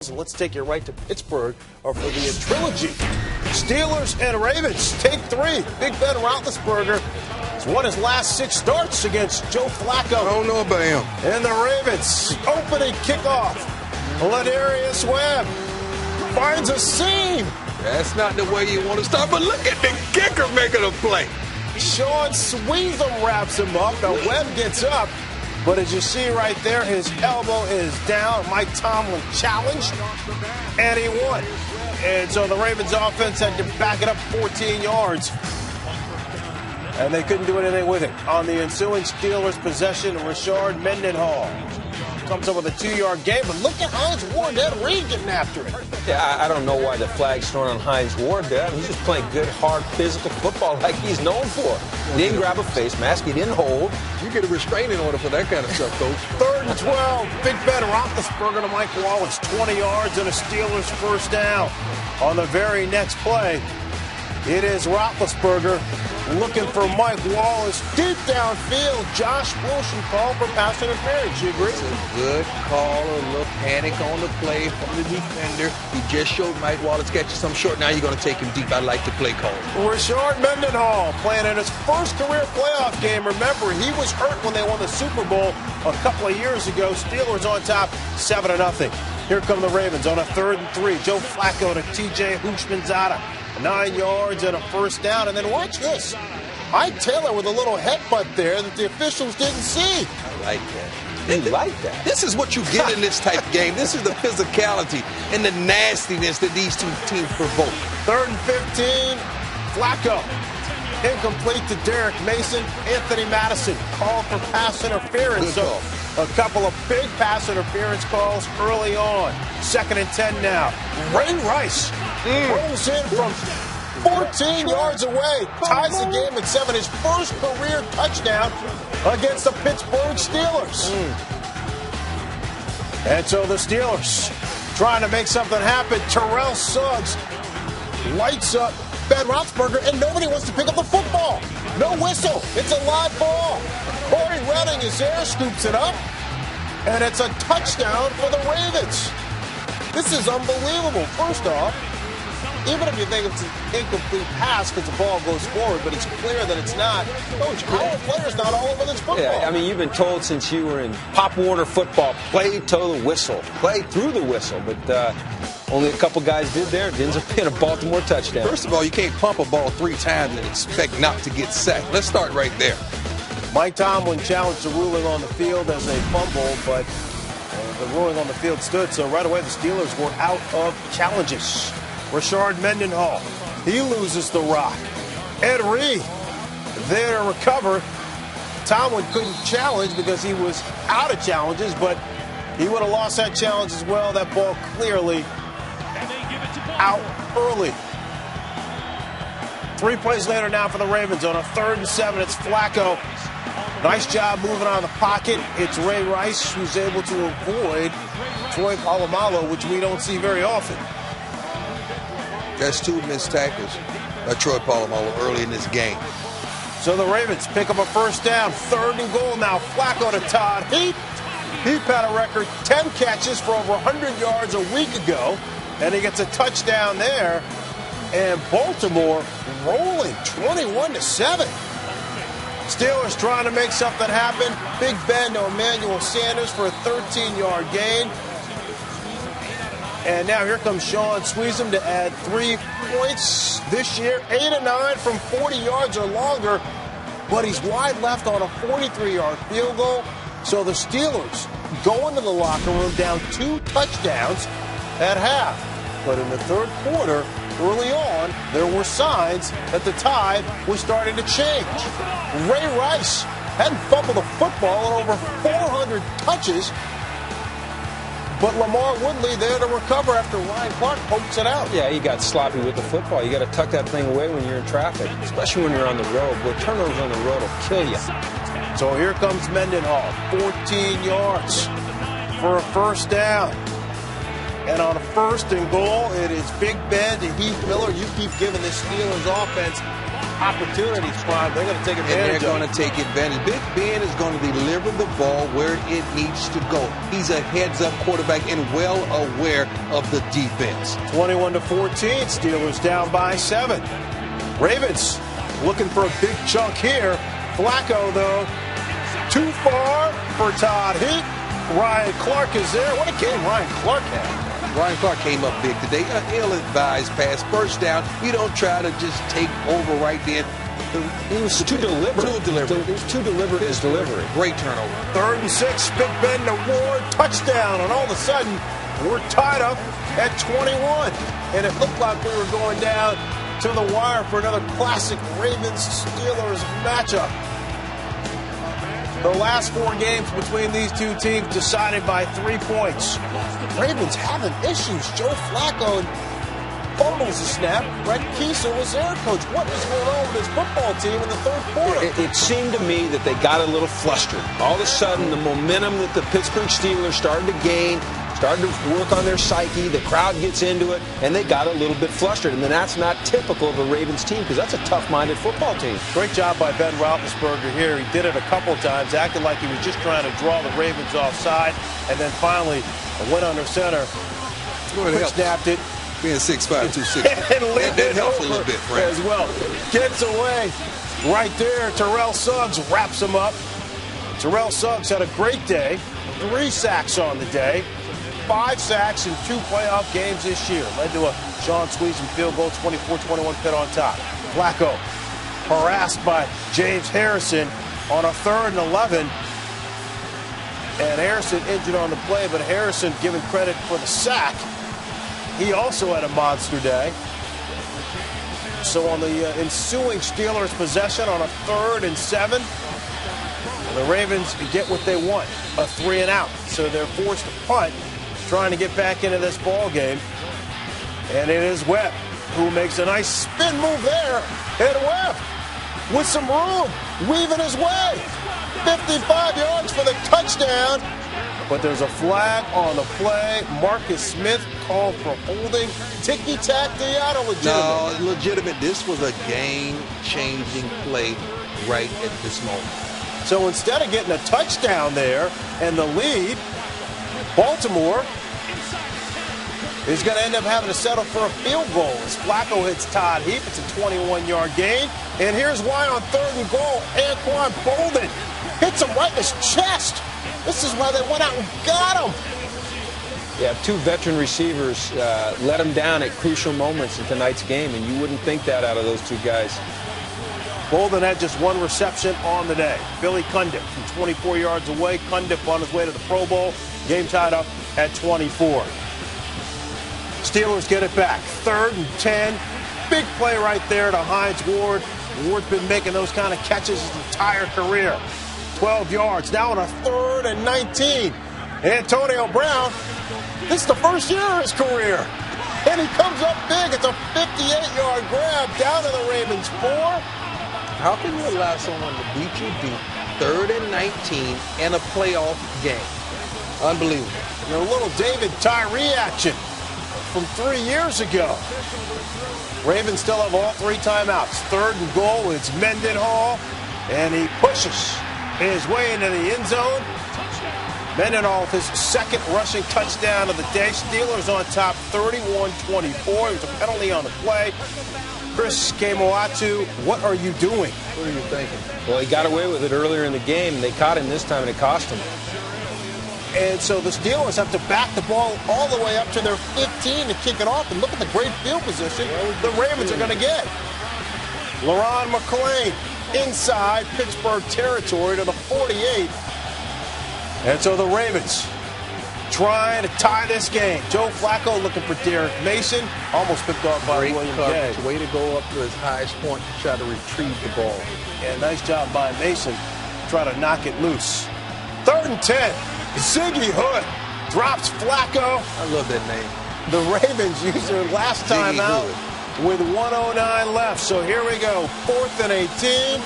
So let's take you right to Pittsburgh for the trilogy. Steelers and Ravens take 3. Big Ben Roethlisberger has won his last 6 starts against Joe Flacco. I don't know about him. And the Ravens opening kickoff. Ladarius Webb finds a seam. That's not the way you want to start, but look at the kicker making a play. Sean Sweezum wraps him up. Now Webb gets up. But as you see right there, his elbow is down. Mike Tomlin challenged, and he won. And so the Ravens offense had to back it up 14 yards. And they couldn't do anything with it. On the ensuing Steelers possession, Rashard Mendenhall comes up with a 2-yard gain. But look at Hines Ward, Ed Reed getting after it. Yeah, I don't know why the flag's thrown on Hines Ward there. I mean, he's just playing good, hard, physical football like he's known for. He didn't grab a face mask. He didn't hold. You get a restraining order for that kind of stuff, Coach. 3rd and 12. Big Ben Roethlisberger to Mike Wallace. 20 yards and a Steelers first down. On the very next play, it is Roethlisberger looking for Mike Wallace. Deep downfield, Josh Wilson called for pass interference. You agree? It's a good call, a little panic on the play from the defender. He just showed Mike Wallace catching some short. Now you're going to take him deep. I like the play call. Rashard Mendenhall playing in his first career playoff game. Remember, he was hurt when they won the Super Bowl a couple of years ago. Steelers on top, 7-0. Here come the Ravens on a 3rd and 3. Joe Flacco to T.J. Houshmandzadeh. 9 yards and a first down. And then watch this. Ike Taylor with a little headbutt there that the officials didn't see. I like that. You like that. This is what you get in this type of game. This is the physicality and the nastiness that these two teams provoke. 3rd and 15. Flacco. Incomplete to Derek Mason. Anthony Madison called for pass interference. Good call. A couple of big pass interference calls early on. 2nd and 10 now. Ray Rice rolls in from 14 yards away. Ties the game at 7. His first career touchdown against the Pittsburgh Steelers. And so the Steelers trying to make something happen. Terrell Suggs lights up Ben Roethlisberger, and nobody wants to pick up the football. No whistle. It's a live ball. Corey Redding is there, scoops it up, and it's a touchdown for the Ravens. This is unbelievable. First off, even if you think it's an incomplete pass because the ball goes forward, but it's clear that it's not, Coach, how are players not all over this football? Yeah, I mean, you've been told since you were in Pop Warner football, play to the whistle, play through the whistle. But only a couple guys did there. It ends up being a Baltimore touchdown. First of all, you can't pump a ball 3 times and expect not to get sacked. Let's start right there. Mike Tomlin challenged the ruling on the field as they fumbled, but the ruling on the field stood. So right away, the Steelers were out of challenges. Rashard Mendenhall, he loses the rock. Ed Reed there to recover. Tomlin couldn't challenge because he was out of challenges, but he would have lost that challenge as well. That ball clearly out early. 3 plays later now for the Ravens on a 3rd and 7. It's Flacco. Nice job moving out of the pocket. It's Ray Rice who's able to avoid Troy Polamalu, which we don't see very often. That's 2 missed tackles by Troy Polamalu early in this game. So the Ravens pick up a first down. 3rd and goal now. Flacco to Todd Heap. Heap had a record 10 catches for over 100 yards a week ago. And he gets a touchdown there. And Baltimore rolling 21-7. Steelers trying to make something happen. Big Ben to Emmanuel Sanders for a 13-yard gain. And now here comes Sean Sweezum to add 3 points this year. 8 of 9 from 40 yards or longer. But he's wide left on a 43-yard field goal. So the Steelers go into the locker room down 2 touchdowns at half. But in the 3rd quarter, early on, there were signs that the tide was starting to change. Ray Rice hadn't fumbled a football in over 400 touches. But Lamar Woodley there to recover after Ryan Clark pokes it out. Yeah, he got sloppy with the football. You got to tuck that thing away when you're in traffic, especially when you're on the road. Boy, turnovers on the road will kill you. So here comes Mendenhall, 14 yards for a first down. And on a 1st and goal, it is Big Ben to Heath Miller. You keep giving this Steelers offense opportunities, Prime. They're going to take advantage And they're going to take advantage. Big Ben is going to deliver the ball where it needs to go. He's a heads-up quarterback and well aware of the defense. 21-14, Steelers down by 7. Ravens looking for a big chunk here. Flacco, though, too far for Todd Heap. Ryan Clark is there. What a game Ryan Clark had. Ryan Clark came up big today. An ill-advised pass. First down. You don't try to just take over right then. He was too deliberate. He was too deliberate in his delivery. Great turnover. 3rd and 6. Big Ben to Ward. Touchdown. And all of a sudden, we're tied up at 21. And it looked like we were going down to the wire for another classic Ravens-Steelers matchup. The last 4 games between these two teams decided by 3 points. Ravens having issues. Joe Flacco fumbles a snap. Brett Keiser was their coach. What is going on with this football team in the 3rd quarter? It seemed to me that they got a little flustered. All of a sudden, the momentum that the Pittsburgh Steelers started to gain, started to work on their psyche, the crowd gets into it, and they got a little bit flustered. And then that's not typical of a Ravens team because that's a tough-minded football team. Great job by Ben Roethlisberger here. He did it a couple times, acted like he was just trying to draw the Ravens offside, and then finally went under center, snapped it. Being 6'5", 260. And leaned it helps over a little bit, Fred. as well. Gets away right there. Terrell Suggs wraps him up. Terrell Suggs had a great day. 3 sacks on the day. 5 sacks in 2 playoff games this year. Led to a Sean Sweezum field goal, 24-21 Pitt on top. Flacco harassed by James Harrison on a 3rd and 11. And Harrison injured on the play, but Harrison given credit for the sack. He also had a monster day. So on the ensuing Steelers possession on a 3rd and 7, the Ravens get what they want, a 3 and out. So they're forced to punt, trying to get back into this ball game. And it is Webb who makes a nice spin move there. And Webb with some room, weaving his way. 55 yards for the touchdown. But there's a flag on the play. Marcus Smith called for holding. Ticky-tack-out or legitimate? No, legitimate. This was a game-changing play right at this moment. So instead of getting a touchdown there and the lead, Baltimore is going to end up having to settle for a field goal as Flacco hits Todd Heap. It's a 21-yard gain. And here's why on 3rd and goal, Anquan Bolden hits him right in his chest. This is why they went out and got him. Yeah, 2 veteran receivers let him down at crucial moments in tonight's game, and you wouldn't think that out of those 2 guys. Bolden had just 1 reception on the day. Billy Cundiff from 24 yards away. Cundiff on his way to the Pro Bowl. Game tied up at 24. Steelers get it back. 3rd and 10. Big play right there to Hines Ward. Ward's been making those kind of catches his entire career. 12 yards. Now on a 3rd and 19. Antonio Brown, this is the first year of his career. And he comes up big. It's a 58-yard grab down to the Ravens 4. How can you allow someone to beat you deep, 3rd and 19, in a playoff game? Unbelievable. You know, a little David Tyree action from 3 years ago. Ravens still have all 3 timeouts. 3rd and goal, it's Mendenhall, and he pushes his way into the end zone. Mendenhall with his 2nd rushing touchdown of the day. Steelers on top 31-24. There's a penalty on the play. Chris Kemoatu, what are you doing? What are you thinking? Well, he got away with it earlier in the game, and they caught him this time, and it cost him. And so the Steelers have to back the ball all the way up to their 15 to kick it off. And look at the great field position the Ravens are going to get. LaRon McClain inside Pittsburgh territory to the 48. And so the Ravens trying to tie this game. Joe Flacco looking for Derek Mason. Almost picked off by Great William coverage. Gay. Way to go up to his highest point to try to retrieve the ball. And nice job by Mason. Try to knock it loose. 3rd and 10. Ziggy Hood drops Flacco. I love that name. The Ravens use their last time Ziggy out Hood. with 1:09 left. So here we go. 4th and 18.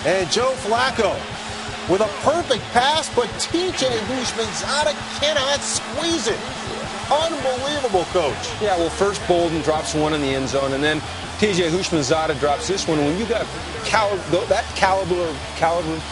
And Joe Flacco with a perfect pass, but TJ Houshmandzadeh cannot squeeze it. Unbelievable, Coach. Yeah, well, first Bolden drops 1 in the end zone, and then TJ Houshmandzadeh drops this one. When you got that caliber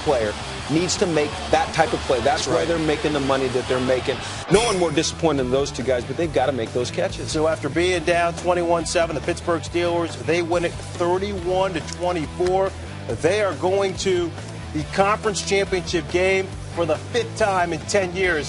player needs to make that type of play. That's why they're making the money that they're making. No one more disappointed than those two guys, but they've got to make those catches. So after being down 21-7, the Pittsburgh Steelers, they win it 31-24. They are going to the conference championship game for the 5th time in 10 years.